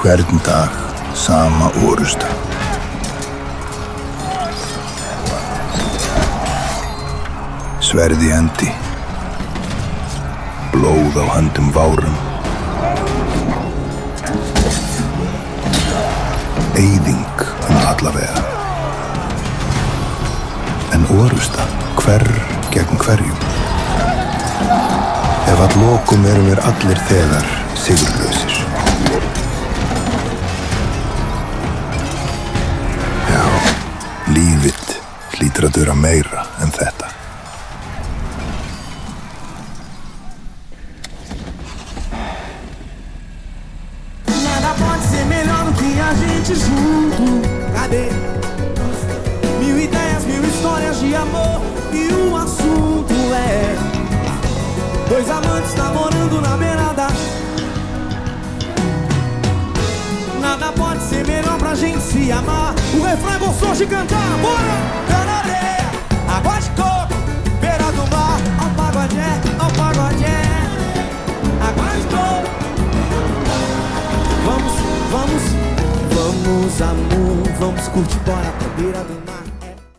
Hvern dag sama orusta. Sverð í hendi, blóð á höndum várum, eyðing alla vega. En orusta, hver gegn hverjum. Ef að lokum erum við allir þegar sigurlausir. Já, lífið hlýtur að dura meira en þetta. Nada pode ser melhor do que a gente junto. Cadê? Mil ideias, mil histórias de amor. E o assunto é dois amantes namorando na beirada. Nada pode ser melhor pra gente se amar. O refrão é gostoso de cantar. Bora! Pé na areia, água de coco, beira do mar. Ao pagodé, ao pagodé. Água de coco. Vamos, vamos, vamos, amor. Vamos curtir, bora pra beira do mar.